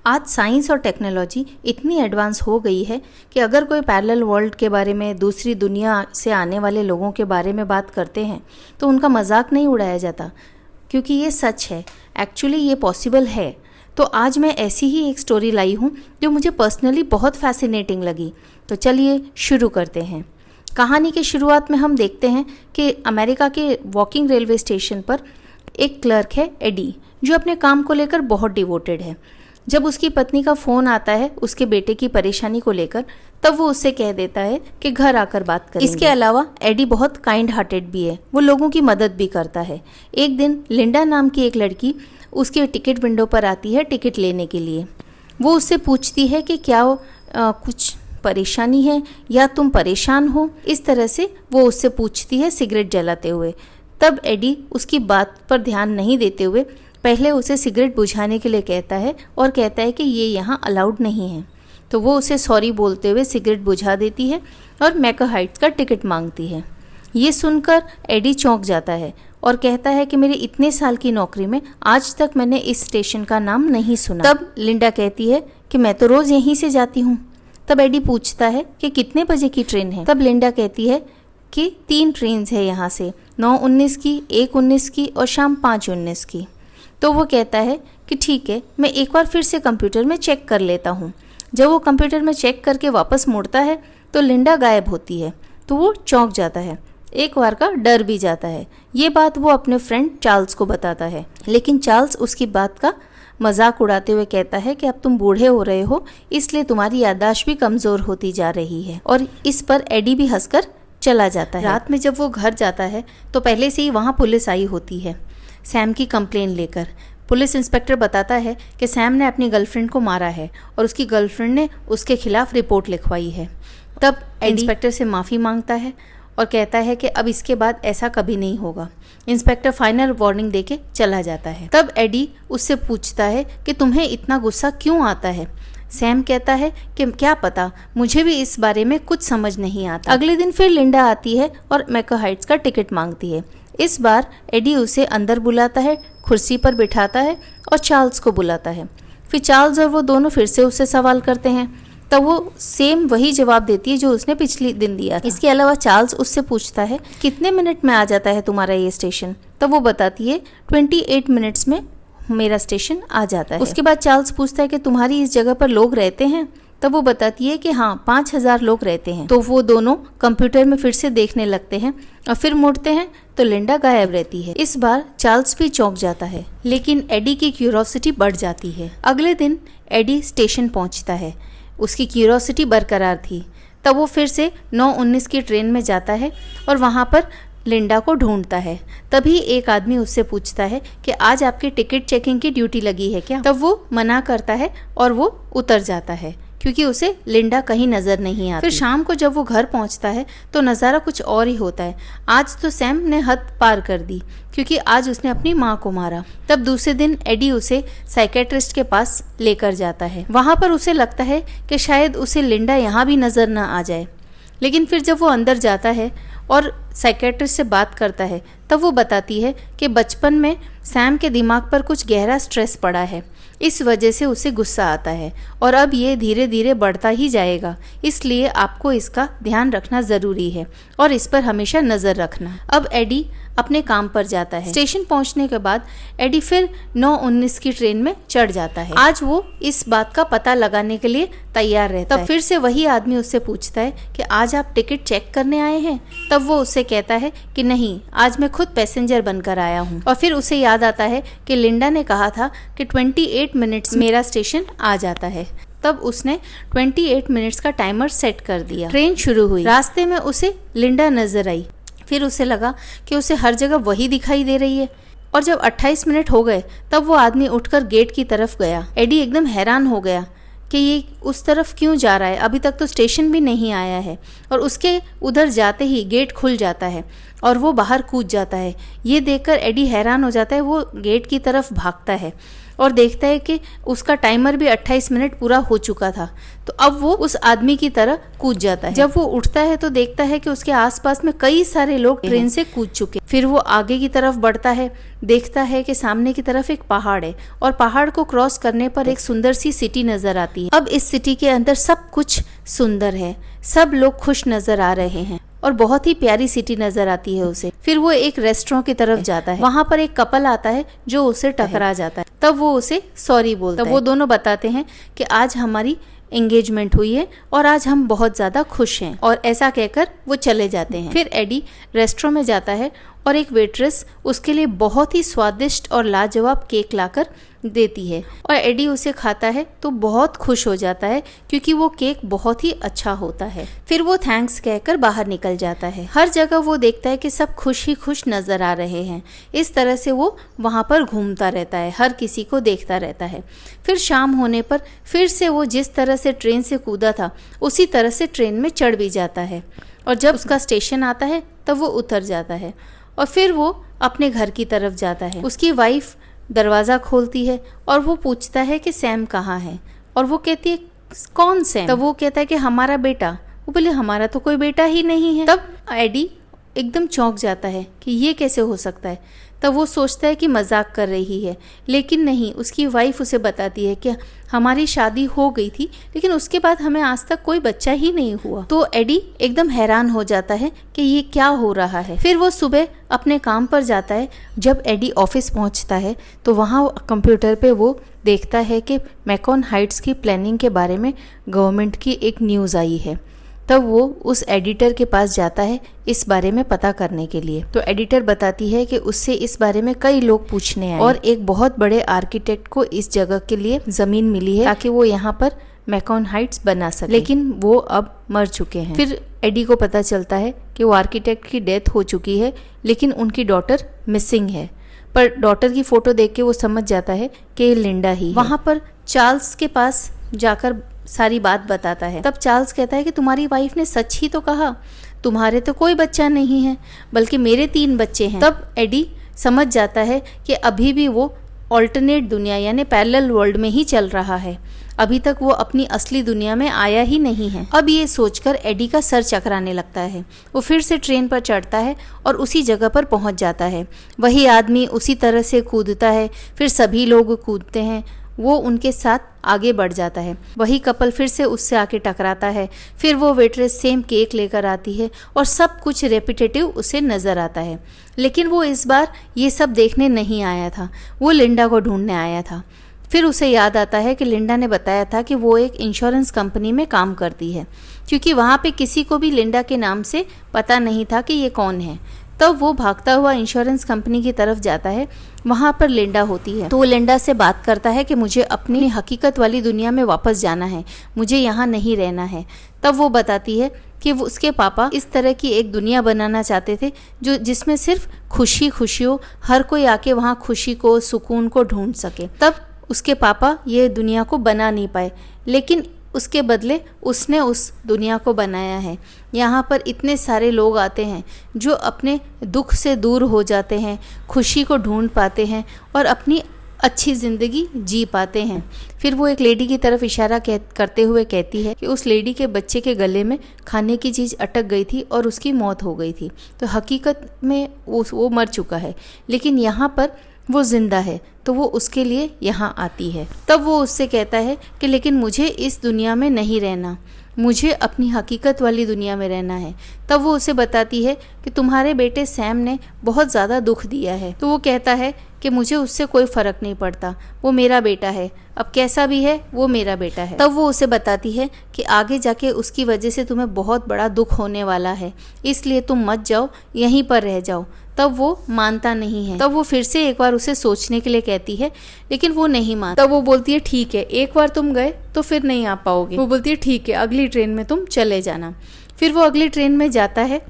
आज साइंस और टेक्नोलॉजी इतनी एडवांस हो गई है कि अगर कोई पैरेलल वर्ल्ड के बारे में, दूसरी दुनिया से आने वाले लोगों के बारे में बात करते हैं तो उनका मजाक नहीं उड़ाया जाता, क्योंकि ये सच है। एक्चुअली ये पॉसिबल है। तो आज मैं ऐसी ही एक स्टोरी लाई हूँ जो मुझे पर्सनली बहुत फैसिनेटिंग लगी। तो चलिए शुरू करते हैं। कहानी की शुरुआत में हम देखते हैं कि अमेरिका के वॉकिंग रेलवे स्टेशन पर एक क्लर्क है एडी, जो अपने काम को लेकर बहुत डिवोटेड है। जब उसकी पत्नी का फ़ोन आता है उसके बेटे की परेशानी को लेकर, तब वो उससे कह देता है कि घर आकर बात करेंगे। इसके अलावा एडी बहुत काइंड हार्टेड भी है, वो लोगों की मदद भी करता है। एक दिन लिंडा नाम की एक लड़की उसके टिकट विंडो पर आती है टिकट लेने के लिए। वो उससे पूछती है कि क्या कुछ परेशानी है या तुम परेशान हो, इस तरह से वो उससे पूछती है सिगरेट जलाते हुए। तब एडी उसकी बात पर ध्यान नहीं देते हुए पहले उसे सिगरेट बुझाने के लिए कहता है और कहता है कि ये यहाँ अलाउड नहीं है। तो वो उसे सॉरी बोलते हुए सिगरेट बुझा देती है और मैकर हाइट्स का टिकट मांगती है। ये सुनकर एडी चौंक जाता है और कहता है कि मेरे इतने साल की नौकरी में आज तक मैंने इस स्टेशन का नाम नहीं सुना। तब लिंडा कहती है कि मैं तो रोज़ यहीं से जाती हूँ। तब एडी पूछता है कि कितने बजे की ट्रेन है। तब लिंडा कहती है कि 3 ट्रेन है यहाँ से, 9:19 की, 1:19 की और शाम 5:19 की। तो वो कहता है कि ठीक है, मैं एक बार फिर से कंप्यूटर में चेक कर लेता हूँ। जब वो कंप्यूटर में चेक करके वापस मुड़ता है तो लिंडा गायब होती है। तो वो चौंक जाता है, एक बार का डर भी जाता है। ये बात वो अपने फ्रेंड चार्ल्स को बताता है, लेकिन चार्ल्स उसकी बात का मजाक उड़ाते हुए कहता है कि अब तुम बूढ़े हो रहे हो, इसलिए तुम्हारी याददाश्त भी कमज़ोर होती जा रही है। और इस पर एडी भी हंसकर चला जाता है। रात में जब वो घर जाता है तो पहले से ही वहाँ पुलिस आई होती है सैम की कंप्लेन लेकर। पुलिस इंस्पेक्टर बताता है कि सैम ने अपनी गर्लफ्रेंड को मारा है और उसकी गर्लफ्रेंड ने उसके खिलाफ रिपोर्ट लिखवाई है। तब इंस्पेक्टर से माफ़ी मांगता है और कहता है कि अब इसके बाद ऐसा कभी नहीं होगा। इंस्पेक्टर फाइनल वार्निंग देके चला जाता है। तब एडी उससे पूछता है कि तुम्हें इतना गुस्सा क्यों आता है। सैम कहता है कि क्या पता, मुझे भी इस बारे में कुछ समझ नहीं आता। अगले दिन फिर लिंडा आती है और मैकर हाइट्स का टिकट मांगती है। इस बार एडी उसे अंदर बुलाता है, कुर्सी पर बिठाता है और चार्ल्स को बुलाता है। फिर चार्ल्स और वो दोनों फिर से उससे सवाल करते हैं। तब वो सेम वही जवाब देती है जो उसने पिछले दिन दिया था। इसके अलावा चार्ल्स उससे पूछता है कितने मिनट में आ जाता है तुम्हारा ये स्टेशन। तब वो बताती है 28 मिनट्स में मेरा स्टेशन आ जाता है। उसके बाद चार्ल्स पूछता है कि तुम्हारी इस जगह पर लोग रहते हैं। तब वो बताती है कि हाँ, 5000 लोग रहते हैं। तो वो दोनों कंप्यूटर में फिर से देखने लगते हैं और फिर मुड़ते हैं तो लिंडा गायब रहती है। इस बार चार्ल्स भी चौंक जाता है, लेकिन एडी की क्यूरोसिटी बढ़ जाती है। अगले दिन एडी स्टेशन पहुंचता है, उसकी क्यूरोसिटी बरकरार थी। तब वो फिर से 9:19 की ट्रेन में जाता है और वहाँ पर लिंडा को ढूंढता है। तभी एक आदमी उससे पूछता है कि आज आपकी टिकट चेकिंग की ड्यूटी लगी है क्या। तब वो मना करता है और वो उतर जाता है क्योंकि उसे लिंडा कहीं नजर नहीं आती। फिर शाम को जब वो घर पहुंचता है तो नज़ारा कुछ और ही होता है। आज तो सैम ने हद पार कर दी क्योंकि आज उसने अपनी माँ को मारा। तब दूसरे दिन एडी उसे साइकेट्रिस्ट के पास लेकर जाता है। वहाँ पर उसे लगता है कि शायद उसे लिंडा यहाँ भी नजर न आ जाए, लेकिन फिर जब वो अंदर जाता है और साइकेट्रिस्ट से बात करता है तब वो बताती है कि बचपन में सैम के दिमाग पर कुछ गहरा स्ट्रेस पड़ा है, इस वजह से उसे गुस्सा आता है और अब ये धीरे धीरे बढ़ता ही जाएगा, इसलिए आपको इसका ध्यान रखना ज़रूरी है और इस पर हमेशा नज़र रखना। अब एडी अपने काम पर जाता है। स्टेशन पहुंचने के बाद एडी फिर 9:19 की ट्रेन में चढ़ जाता है। आज वो इस बात का पता लगाने के लिए तैयार रहता है। तब फिर से वही आदमी उससे पूछता है कि आज आप टिकट चेक करने आए हैं। तब वो उससे कहता है कि नहीं, आज मैं खुद पैसेंजर बनकर आया हूँ। और फिर उसे याद आता है कि लिंडा ने कहा था कि 28 मिनट्स मेरा स्टेशन आ जाता है। तब उसने 28 मिनट्स का टाइमर सेट कर दिया। ट्रेन शुरू हुई। रास्ते में उसे लिंडा नजर आई। फिर उसे लगा कि उसे हर जगह वही दिखाई दे रही है। और जब 28 मिनट हो गए तब वो आदमी उठकर गेट की तरफ गया। एडी एकदम हैरान हो गया कि ये उस तरफ क्यों जा रहा है, अभी तक तो स्टेशन भी नहीं आया है। और उसके उधर जाते ही गेट खुल जाता है और वो बाहर कूद जाता है। ये देखकर एडी हैरान हो जाता है, वो गेट की तरफ भागता है और देखता है कि उसका टाइमर भी 28 मिनट पूरा हो चुका था। तो अब वो उस आदमी की तरह कूद जाता है। जब वो उठता है तो देखता है कि उसके आसपास में कई सारे लोग ट्रेन से कूद चुके। फिर वो आगे की तरफ बढ़ता है, देखता है कि सामने की तरफ एक पहाड़ है और पहाड़ को क्रॉस करने पर एक सुंदर सी सिटी नजर आती है। अब इस सिटी के अंदर सब कुछ सुंदर है, सब लोग खुश नजर आ रहे हैं और बहुत ही प्यारी सिटी नजर आती है उसे। फिर वो एक रेस्टोरेंट की तरफ जाता है, वहां पर एक कपल आता है जो उसे टकरा जाता है। तब वो उसे सॉरी बोलता है। तब वो दोनों बताते हैं कि आज हमारी एंगेजमेंट हुई है और आज हम बहुत ज्यादा खुश हैं, और ऐसा कहकर वो चले जाते हैं। फिर एडी रेस्टोरेंट में जाता है और एक वेट्रेस उसके लिए बहुत ही स्वादिष्ट और लाजवाब केक लाकर देती है और एडी उसे खाता है तो बहुत खुश हो जाता है क्योंकि वो केक बहुत ही अच्छा होता है। फिर वो थैंक्स कहकर बाहर निकल जाता है। हर जगह वो देखता है कि सब खुश ही खुश नजर आ रहे हैं। इस तरह से वो वहाँ पर घूमता रहता है, हर किसी को देखता रहता है। फिर शाम होने पर फिर से वो जिस तरह से ट्रेन से कूदा था उसी तरह से ट्रेन में चढ़ भी जाता है, और जब उसका स्टेशन आता है तब वो उतर जाता है और फिर वो अपने घर की तरफ जाता है। उसकी वाइफ दरवाज़ा खोलती है और वो पूछता है कि सैम कहाँ है, और वो कहती है कौन सैम? तब वो कहता है कि हमारा बेटा। वो बोले हमारा तो कोई बेटा ही नहीं है। तब एडी एकदम चौंक जाता है कि ये कैसे हो सकता है। तब वो सोचता है कि मजाक कर रही है, लेकिन नहीं, उसकी वाइफ उसे बताती है कि हमारी शादी हो गई थी लेकिन उसके बाद हमें आज तक कोई बच्चा ही नहीं हुआ। तो एडी एकदम हैरान हो जाता है कि ये क्या हो रहा है। फिर वो सुबह अपने काम पर जाता है। जब एडी ऑफिस पहुंचता है तो वहाँ कंप्यूटर पे वो देखता है कि मैकॉन हाइट्स की प्लानिंग के बारे में गवर्नमेंट की एक न्यूज़ आई है। तब वो उस एडिटर के पास जाता है इस बारे में पता करने के लिए। तो एडिटर बताती है कि उससे इस बारे में कई लोग पूछने आए और एक बहुत बड़े आर्किटेक्ट को इस जगह के लिए जमीन मिली है ताकि वो यहाँ पर मैकॉन हाइट्स बना सके, लेकिन वो अब मर चुके हैं। फिर एडी को पता चलता है कि वो आर्किटेक्ट की डेथ हो चुकी है लेकिन उनकी डॉटर मिसिंग है। पर डॉटर की फोटो देख के वो समझ जाता है कि ये लिंडा ही है। वहाँ पर चार्ल्स के पास जाकर सारी बात बताता है। तब चार्ल्स कहता है कि तुम्हारी वाइफ ने सच ही तो कहा, तुम्हारे तो कोई बच्चा नहीं है बल्कि मेरे 3 बच्चे हैं। तब एडी समझ जाता है कि अभी भी वो ऑल्टरनेट दुनिया यानी पैरेलल वर्ल्ड में ही चल रहा है, अभी तक वो अपनी असली दुनिया में आया ही नहीं है। अब ये सोचकर एडी का सर चकराने लगता है। वो फिर से ट्रेन पर चढ़ता है और उसी जगह पर पहुंच जाता है। वही आदमी उसी तरह से कूदता है, फिर सभी लोग कूदते हैं, वो उनके साथ आगे बढ़ जाता है। वही कपल फिर से उससे आके टकराता है। फिर वो वेट्रेस सेम केक लेकर आती है और सब कुछ रेपिटेटिव उसे नज़र आता है, लेकिन वो इस बार ये सब देखने नहीं आया था, वो लिंडा को ढूंढने आया था। फिर उसे याद आता है कि लिंडा ने बताया था कि वो एक इंश्योरेंस कंपनी में काम करती है, क्योंकि वहाँ पे किसी को भी लिंडा के नाम से पता नहीं था कि ये कौन है। तब वो भागता हुआ इंश्योरेंस कंपनी की तरफ जाता है। वहाँ पर लिंडा होती है तो वो लिंडा से बात करता है कि मुझे अपनी हकीकत वाली दुनिया में वापस जाना है, मुझे यहाँ नहीं रहना है। तब वो बताती है कि वो उसके पापा इस तरह की एक दुनिया बनाना चाहते थे जो जिसमें सिर्फ खुशी खुशी हो, हर कोई आके वहाँ खुशी को सुकून को ढूंढ सके। तब उसके पापा ये दुनिया को बना नहीं पाए, लेकिन उसके बदले उसने उस दुनिया को बनाया है। यहाँ पर इतने सारे लोग आते हैं जो अपने दुख से दूर हो जाते हैं, खुशी को ढूंढ पाते हैं और अपनी अच्छी ज़िंदगी जी पाते हैं। फिर वो एक लेडी की तरफ इशारा करते हुए कहती है कि उस लेडी के बच्चे के गले में खाने की चीज़ अटक गई थी और उसकी मौत हो गई थी। तो हकीकत में वो मर चुका है, लेकिन यहाँ पर वो जिंदा है, तो वो उसके लिए यहाँ आती है। तब वो उससे कहता है कि लेकिन मुझे इस दुनिया में नहीं रहना, मुझे अपनी हकीकत वाली दुनिया में रहना है। तब वो उसे बताती है कि तुम्हारे बेटे सैम ने बहुत ज़्यादा दुख दिया है। तो वो कहता है कि मुझे उससे कोई फ़र्क नहीं पड़ता, वो मेरा बेटा है, अब कैसा भी है वो मेरा बेटा है। तब वो उसे बताती है कि आगे जाके उसकी वजह से तुम्हें बहुत बड़ा दुख होने वाला है, इसलिए तुम मत जाओ, यहीं पर रह जाओ। तब वो मानता नहीं है। तब वो फिर से एक बार उसे सोचने के लिए कहती है, लेकिन वो नहीं मानता। तब वो बोलती है ठीक है, एक बार तुम गए तो फिर नहीं आ पाओगे। वो बोलती है ठीक है, अगली ट्रेन में तुम चले जाना। फिर वो अगली ट्रेन में जाता है।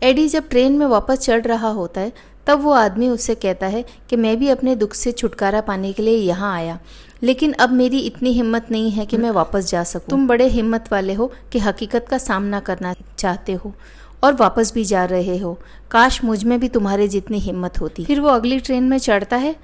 एडी जब ट्रेन में वापस चढ़ रहा होता है तब वो आदमी उससे कहता है कि मैं भी अपने दुख से छुटकारा पाने के लिए यहाँ आया, लेकिन अब मेरी इतनी हिम्मत नहीं है कि मैं वापस जा सकूं। तुम बड़े हिम्मत वाले हो कि हकीकत का सामना करना चाहते हो और वापस भी जा रहे हो, काश मुझ में भी तुम्हारे जितनी हिम्मत होती। फिर वो अगली ट्रेन में चढ़ता है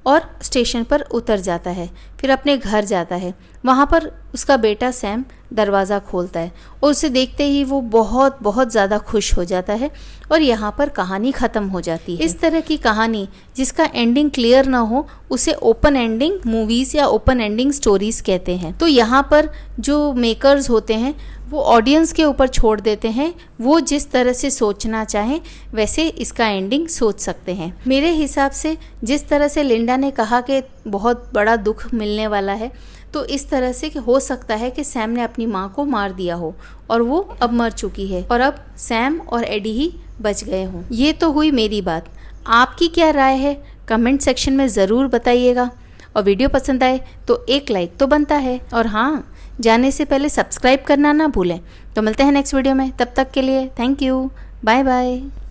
और स्टेशन पर उतर जाता है। फिर अपने घर जाता है। वहाँ पर उसका बेटा सैम दरवाज़ा खोलता है और उसे देखते ही वो बहुत बहुत ज़्यादा खुश हो जाता है और यहाँ पर कहानी ख़त्म हो जाती है। इस तरह की कहानी जिसका एंडिंग क्लियर ना हो उसे ओपन एंडिंग मूवीज़ या ओपन एंडिंग स्टोरीज़ कहते हैं। तो यहाँ पर जो मेकर्स होते हैं वो ऑडियंस के ऊपर छोड़ देते हैं, वो जिस तरह से सोचना चाहें वैसे इसका एंडिंग सोच सकते हैं। मेरे हिसाब से जिस तरह से लिंडा ने कहा कि बहुत बड़ा दुख मिलने वाला है, तो इस तरह से हो सकता है कि सैम ने अपनी माँ को मार दिया हो और वो अब मर चुकी है और अब सैम और एडी ही बच गए हों। ये तो हुई मेरी बात, आपकी क्या राय है कमेंट सेक्शन में ज़रूर बताइएगा। और वीडियो पसंद आए तो एक लाइक तो बनता है, और हाँ, जाने से पहले सब्सक्राइब करना ना भूलें। तो मिलते हैं नेक्स्ट वीडियो में, तब तक के लिए थैंक यू, बाय बाय।